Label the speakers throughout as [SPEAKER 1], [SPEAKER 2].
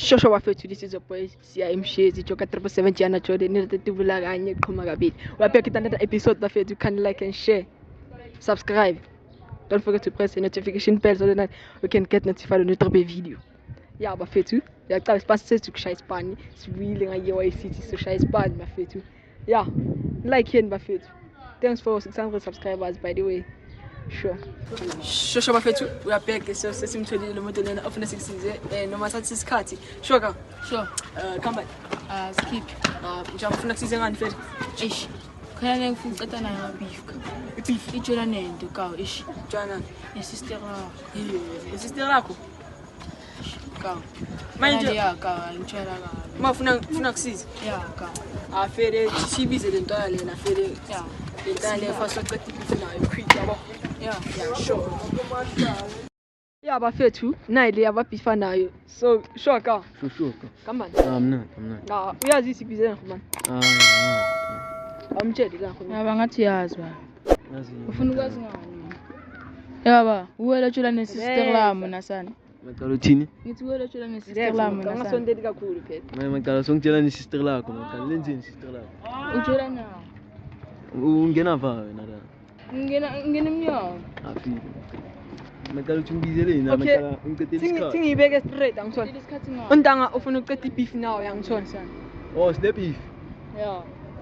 [SPEAKER 1] Shosho bafethu, this is your boy Siya Mshezi joka 777 Jana Jordan nitibula kanye kuqhuma kabili. Wabheka another episode bafethu, you can like and share. Subscribe. Don't forget to press the notification bell so that you can get notified when we drop a video. Yeah bafethu, yaqala sipasise ukushaya isipani, sibuyile ngaye City so shaya isipani bafethu. Yeah, like yeni bafethu. Thanks for 600 subscribers by the way. Sure. Shosho bafethu, uyabheka so sesimtholile lo muntu lena ofuna sikusize noma sathi isikhathi. Sure ka?
[SPEAKER 2] Sure.
[SPEAKER 1] Come on.
[SPEAKER 2] Skip.
[SPEAKER 1] Njengoba ufuna kusize ngani mfethu?
[SPEAKER 2] Eish. Khona ngifuna uqeda nayo beef.
[SPEAKER 1] Beef
[SPEAKER 2] Ijela nento ka eish.
[SPEAKER 1] Jana.
[SPEAKER 2] Sister
[SPEAKER 1] Sister lakho?
[SPEAKER 2] ka.
[SPEAKER 1] Manje
[SPEAKER 2] ya ka ngitshela ka.
[SPEAKER 1] ufuna kusiza?
[SPEAKER 2] Ya ka.
[SPEAKER 1] Afere sibize lento lena afere.
[SPEAKER 2] Ya.
[SPEAKER 1] Lento le fast uqeda beef nayo quick yabo.
[SPEAKER 2] Yeah,
[SPEAKER 1] sure. Yeah, bafethu, nayi le yababifa nayo. So, sure ka?
[SPEAKER 3] Sure ka.
[SPEAKER 1] Come on.
[SPEAKER 3] I'm not.
[SPEAKER 1] Nah, uyazi isibizeni khumani. Amtsheli la khumani.
[SPEAKER 2] Yaba ngathi yazi ba.
[SPEAKER 3] Yazi.
[SPEAKER 2] Ufuna ukwazi ngani? Yaba, uwela tshela nesister lami nasana.
[SPEAKER 3] Maqala uthini?
[SPEAKER 2] Ngithi uwela tshela nesister lami nasana.
[SPEAKER 1] Ngasondeli kakhulu phela.
[SPEAKER 3] Maqala songitshela nesister lakho maqala lenzeni sister lakho.
[SPEAKER 2] Utshela na.
[SPEAKER 3] Ungena va wena la.
[SPEAKER 2] Ngena emnyango.
[SPEAKER 3] Afike. Maqala uthingibizele yini maqala ungiqedela isikhathi.
[SPEAKER 1] Singibeke straight angithona.
[SPEAKER 2] Isikhathi ngayo.
[SPEAKER 1] Untanga ufuna uqeda beef nawo yangithona sana.
[SPEAKER 3] Oh, it's the beef.
[SPEAKER 2] Yeah.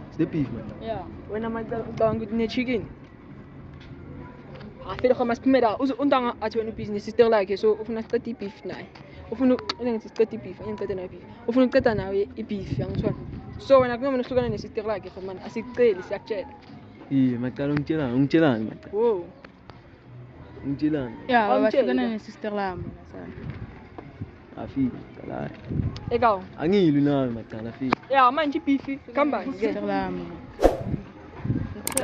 [SPEAKER 3] It's the beef man.
[SPEAKER 2] Yeah.
[SPEAKER 1] Wena maqala ucabanga ukuthi ne chicken. Afele khoma siphumela untanga athi wena business sister lakhe so ufuna uqeda beef naye. Ufuna ngithi uqeda beef, angiqeda nayo beef. Ufuna uqeda nawe beef yangithona. So wena kunoma nohlukana ne sister lakhe khona asiceli siyakutshela.
[SPEAKER 3] Maqala ungitshelani maqala.
[SPEAKER 1] Wo.
[SPEAKER 3] Ungitshelani.
[SPEAKER 2] Yeah, bahlukana nesister lami nasana.
[SPEAKER 3] Afike qala.
[SPEAKER 1] Ekaw.
[SPEAKER 3] Angilwi nawe maqala afike.
[SPEAKER 1] Yeah, manje beef khamba ke.
[SPEAKER 2] Sister lami.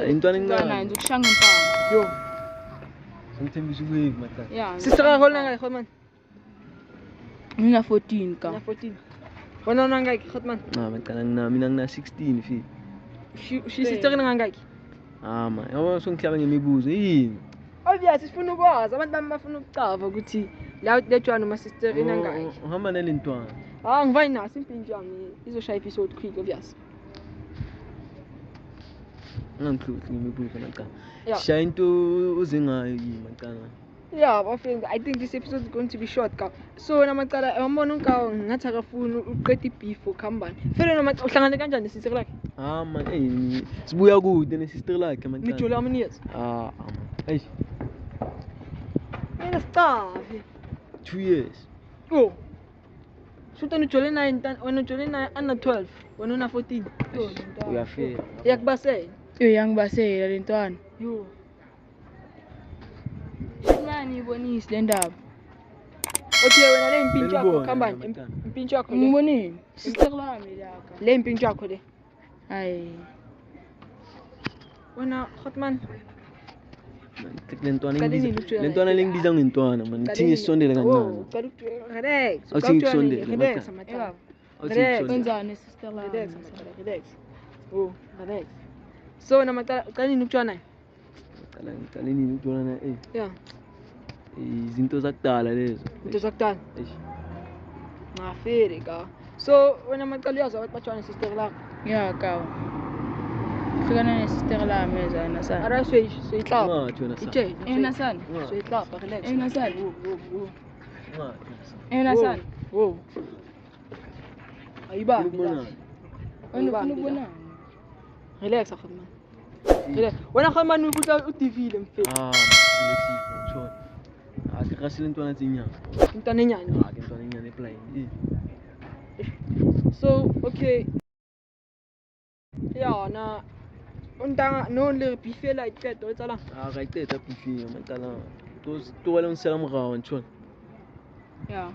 [SPEAKER 3] Intwana encane.
[SPEAKER 2] Ngana ngizokushanga impama.
[SPEAKER 1] Yo.
[SPEAKER 3] Ngithembisa ukuwave maqala.
[SPEAKER 2] Yeah.
[SPEAKER 1] Sister yakho nanga khona.
[SPEAKER 2] Ngina 14 ka.
[SPEAKER 1] Na 14. Wena nangaki khotman?
[SPEAKER 3] Maqala mina ngina 16 fi.
[SPEAKER 1] Shi sister nangaki?
[SPEAKER 3] Man, yabo songihlaba ngemibuzo yini?
[SPEAKER 1] Obvious sifuna ukwazi abantu bami bafuna ukucava ukuthi la letshwana uma sister nangaki.
[SPEAKER 3] Uhamba nelintwana.
[SPEAKER 1] Ngivani naso impintsho yami izoshaya episode quick obvious.
[SPEAKER 3] Ngangihluthi ngemibuzo maqala.
[SPEAKER 1] Yeah.
[SPEAKER 3] Shaya into uzengayo yini maqala.
[SPEAKER 1] Yeah, bafethu, I think this episode is going to be short ka. So wena macala ngibona unkawo ngathi akafuna uqeda beef ukhambani. Fela noma uhlangane kanjani nesister lakhe?
[SPEAKER 3] Man, sibuya kude nesister lakhe maqala.
[SPEAKER 1] Nijole how many years?
[SPEAKER 3] Hey,
[SPEAKER 1] Mina sicavi.
[SPEAKER 3] 2 years.
[SPEAKER 1] Oh. Shuta nijole 9 wena ujole 9 under 12, wena una 14.
[SPEAKER 3] Uyafela.
[SPEAKER 1] Yakubasela.
[SPEAKER 2] Uyangibasela lentwana.
[SPEAKER 1] Yo.
[SPEAKER 2] Mani ibonisi le ndaba.
[SPEAKER 1] Okay, wena le impintsho yakho
[SPEAKER 3] Ngibona,
[SPEAKER 1] khambani?
[SPEAKER 3] maqala.
[SPEAKER 1] Impintsho yakho le.
[SPEAKER 2] Ngibonini? Sister lami laka.
[SPEAKER 1] Le impintsho yakho le.
[SPEAKER 2] Hayi.
[SPEAKER 1] Wena Khotman,
[SPEAKER 3] Lentwana lengibiza ngentwana man. Ngithinga isondele kancane.
[SPEAKER 1] Relax.
[SPEAKER 3] Awuthi ngikusondele,
[SPEAKER 1] Relax.
[SPEAKER 2] Eba.
[SPEAKER 1] Relax.
[SPEAKER 2] Kwenzani sister lami?
[SPEAKER 1] Relax. Relax. Oh, relax. So namacala uqala nini ukutshwana?
[SPEAKER 3] Ngicala nini ukuthola na
[SPEAKER 1] Yeah.
[SPEAKER 3] izinto zakudala lezo.
[SPEAKER 1] Into zakudala.
[SPEAKER 3] Eish.
[SPEAKER 1] Ngafere ka. So wena macala uyazi abantu batshwana sister lakho.
[SPEAKER 2] Yeah, ka. Hlukana nesister lami eza nasana.
[SPEAKER 1] Ara soyitlapa.
[SPEAKER 3] Ngathi wena sa.
[SPEAKER 1] Itshela.
[SPEAKER 2] Nasana.
[SPEAKER 1] Soyitlapa, relax.
[SPEAKER 2] Nasana.
[SPEAKER 1] Wo.
[SPEAKER 2] Nasana.
[SPEAKER 1] Wo. Ayiba.
[SPEAKER 3] Ngibona.
[SPEAKER 2] Wena ufuna ukubona?
[SPEAKER 1] Relax Khotman. Relax. Wena Khotman ukutla udivile mfethu.
[SPEAKER 3] Ngilesipho utshona. Akakasile intwana tsinyana.
[SPEAKER 1] Intwana enyane.
[SPEAKER 3] Intwana enyane eplain.
[SPEAKER 1] So okay. Yeah, na untanga no le bifela iqedo etsala.
[SPEAKER 3] Akayiqeda bifi maqala. Towela ngisela morao ntshona.
[SPEAKER 2] Yeah.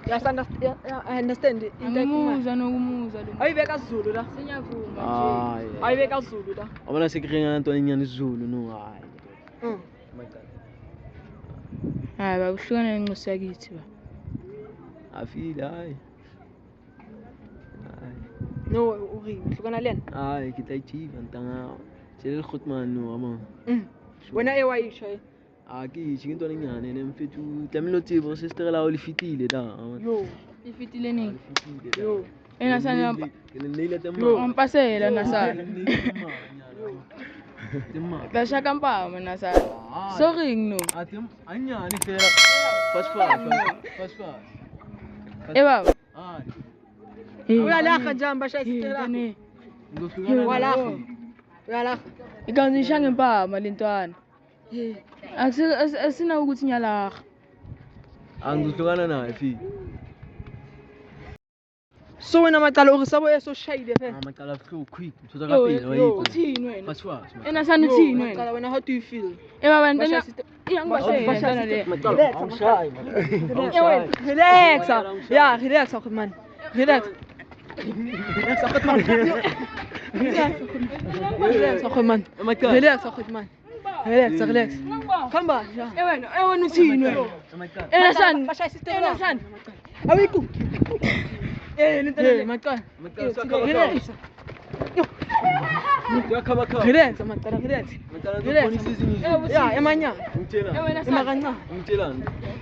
[SPEAKER 1] Yes, I understand it.
[SPEAKER 2] Angumuza nokumuza lo.
[SPEAKER 1] Ayibeka Zulu la.
[SPEAKER 2] Siyavuma nje.
[SPEAKER 1] Ayibeka Zulu la.
[SPEAKER 3] Abona sekrenga ntwana enyane isiZulu no hayi. Maqala.
[SPEAKER 2] Hayi bakuhlukana nencosi yakithi ba.
[SPEAKER 3] Afile hayi.
[SPEAKER 1] No, uri hlukana lena.
[SPEAKER 3] Hayi ke tla ithiba ntanga. Tshele Khotman no ama.
[SPEAKER 1] Wena ewayisho.
[SPEAKER 3] Ke itshi ke ntwana enyane ne mfethu tlamelo tsebo sister la o le fitile da.
[SPEAKER 1] Yo.
[SPEAKER 2] Ifitile nini?
[SPEAKER 1] Yo.
[SPEAKER 2] Ena sana
[SPEAKER 3] Nile tema.
[SPEAKER 2] Ampasela na sana.
[SPEAKER 3] Tema.
[SPEAKER 2] Basha kampama na sana. Sorry no.
[SPEAKER 3] Atem anya ni fera. Fast.
[SPEAKER 2] Baba.
[SPEAKER 3] Ah.
[SPEAKER 1] Uyalakha njamba shayisitela.
[SPEAKER 3] Ngofika
[SPEAKER 1] Walakha. Uyalakha.
[SPEAKER 2] Ikanzisha ngempama lentwana. Asina ukuthi nyalakha.
[SPEAKER 3] Angizohlukana naye fi.
[SPEAKER 1] So wena macala urisabo esoshayile phela.
[SPEAKER 3] Amacala flow quick. Uthola kapela wayipho.
[SPEAKER 2] Uthini wena?
[SPEAKER 3] Fast.
[SPEAKER 2] Ena sana uthini wena?
[SPEAKER 1] Macala wena how do you feel?
[SPEAKER 2] Baba ntana iyangibasela le.
[SPEAKER 3] Awushayi.
[SPEAKER 1] Relax. Ja, relax auch man. Relax. Relax auch man. Relax auch man. Relax auch man. Relax. Come back.
[SPEAKER 2] Wena uthini wena? Ena sana.
[SPEAKER 1] Awiku. Macala. Relax. Relax, macala, relax. Ja, emanya. Imagana.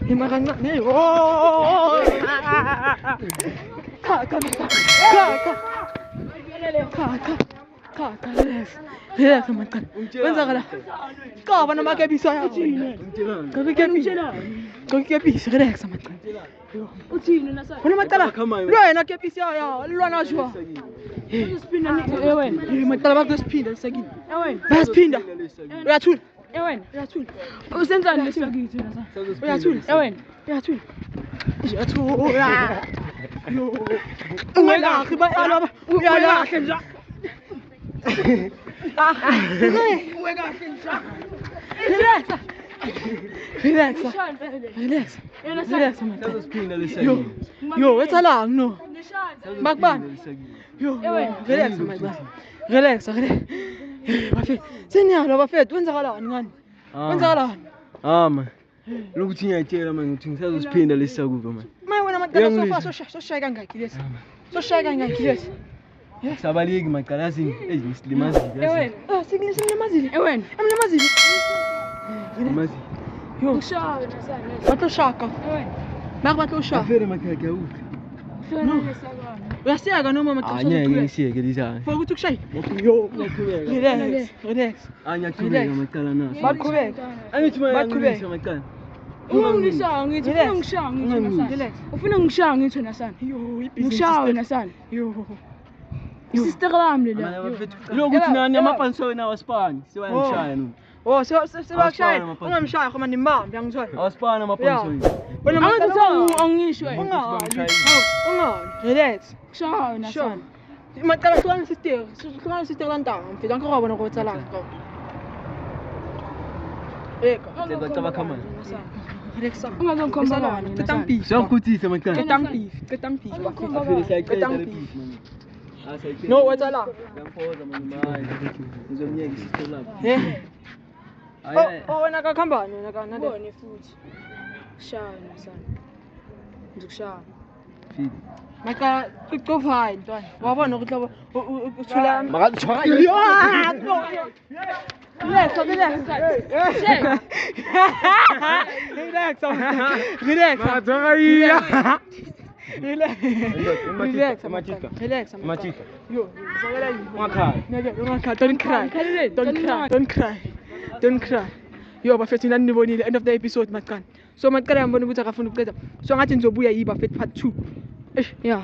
[SPEAKER 1] Imagana. Oh. Kaka. Relax, macala. Wenza kala. Ka bana makebisa ya. Kakebisa, relax, macala.
[SPEAKER 2] Uthini na sana?
[SPEAKER 1] Wena macala. Lwena kebisa ya. Lwana jwa.
[SPEAKER 2] Usiphinda ni wena.
[SPEAKER 1] Macala bakuziphinda lesakini.
[SPEAKER 2] Wena.
[SPEAKER 1] Bayasiphinda. Uyathula.
[SPEAKER 2] Wena.
[SPEAKER 1] Uyathula.
[SPEAKER 2] Usenzani lesakithi na sana?
[SPEAKER 1] Uyathula.
[SPEAKER 2] Wena.
[SPEAKER 1] Uyathula. Uyathula. Yo. Ungelahle bayalwa. Uyalahle nje. Ungekahle nje. Relax. Relax. Yo, wetsalang no. Bakubani. Yo, relax man. Relax. Bafethu. Senyalo bafethu wenzakalani ngani? Wenzakalani?
[SPEAKER 3] Man. Lokuthi ngiyatshela manje ukuthi ngisazosiphinda lesakuba man.
[SPEAKER 1] Maye wena macala soshaya kangaki lesi? Soshaya kangaki lesi?
[SPEAKER 3] Sabaleki macala yazi ngislimazile.
[SPEAKER 1] Wena. Sikulimazile.
[SPEAKER 2] Wena.
[SPEAKER 1] Amlimazile.
[SPEAKER 3] Limazi.
[SPEAKER 1] Yo.
[SPEAKER 2] Ushaya na sana.
[SPEAKER 1] Batloshaka.
[SPEAKER 2] Wena.
[SPEAKER 1] Bakutloshaka.
[SPEAKER 3] Afere makhaya awuthi.
[SPEAKER 2] Hlona lesakwana.
[SPEAKER 1] Uyasiyaka noma macala
[SPEAKER 3] Anya ngisiyeke lizana.
[SPEAKER 1] For ukuthi kushaye. Yo. Relax.
[SPEAKER 3] Anya qhubeka macala naso.
[SPEAKER 1] Baqhubeka.
[SPEAKER 3] Angithi manje
[SPEAKER 1] Baqhubeka.
[SPEAKER 3] ngishaya macala.
[SPEAKER 2] Ungangishaya ngithi ufuna ngishaya ngithi na sana.
[SPEAKER 1] Relax.
[SPEAKER 2] Ufuna ngishaya ngithi na sana.
[SPEAKER 1] Yo,
[SPEAKER 2] Ngishaya na sana.
[SPEAKER 1] Yo.
[SPEAKER 2] Sister lami la.
[SPEAKER 3] Lokuthi nani amapanso wena wasipani siwangishaya no.
[SPEAKER 1] Oh, sebakushaya. Ungamshaya khoma nimbambe angizwani.
[SPEAKER 3] Awasipani amapanso wena.
[SPEAKER 1] Wena
[SPEAKER 2] Angithi angisho wena.
[SPEAKER 1] Ungani. Relax.
[SPEAKER 2] Ngishaya na sana.
[SPEAKER 1] Macala hlukana sister. Hlukana sister lantanga. Mfika ngikho bona ukuthi la. Eka.
[SPEAKER 3] Ngicaba khamani.
[SPEAKER 1] Relax.
[SPEAKER 2] Ungazongikhomba lani na sana.
[SPEAKER 3] Siyangikhuthisa macala.
[SPEAKER 1] Ketang beef.
[SPEAKER 3] Afere sayicela lepiece man.
[SPEAKER 1] No, what's la?
[SPEAKER 3] Ngiyamfoza manje mayi. Ngizomnyeka isister lapho.
[SPEAKER 1] Oh, wena kakhambani wena kana.
[SPEAKER 2] Ngibone futhi. Ngishaya na sana. Ngizokushaya.
[SPEAKER 3] Feed.
[SPEAKER 1] Macala kuqovhayi ntwana. Wabona ukuthi uthula.
[SPEAKER 3] Makatshwara.
[SPEAKER 1] Relax.
[SPEAKER 3] Matita.
[SPEAKER 1] Yo,
[SPEAKER 3] Makhaya.
[SPEAKER 1] Don't cry. Yo, bafethu nani nibonile end of the episode macala. So macala yambona ukuthi akafuna ukuqeda. So ngathi nizobuya yiba bafethu part 2. Yeah.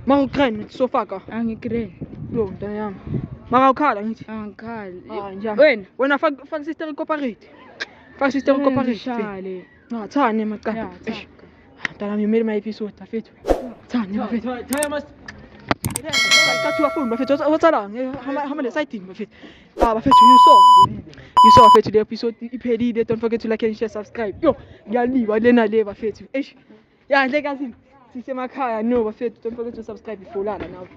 [SPEAKER 1] Mawukrani sofaka.
[SPEAKER 2] Angikreni.
[SPEAKER 1] Yo, ntwana yami. Makawukhala ngithi.
[SPEAKER 2] Angikhali.
[SPEAKER 1] Njani? Wena faka sister cooperate. Faka sister cooperate.
[SPEAKER 2] Ngishale.
[SPEAKER 1] Thane macala.
[SPEAKER 2] Yeah,
[SPEAKER 1] Ntwana yami made my episode bafethu. Thane bafethu. Kathi wafuna bafethu watsalang hama le side bafethu. Bafethu you saw bafethu the episode iphelile. Don't forget to like and share, subscribe. Yo, ngiyaliba lena le bafethu. Ya nhle kazi sisemakhaya no bafethu. Don't forget to subscribe before lana now.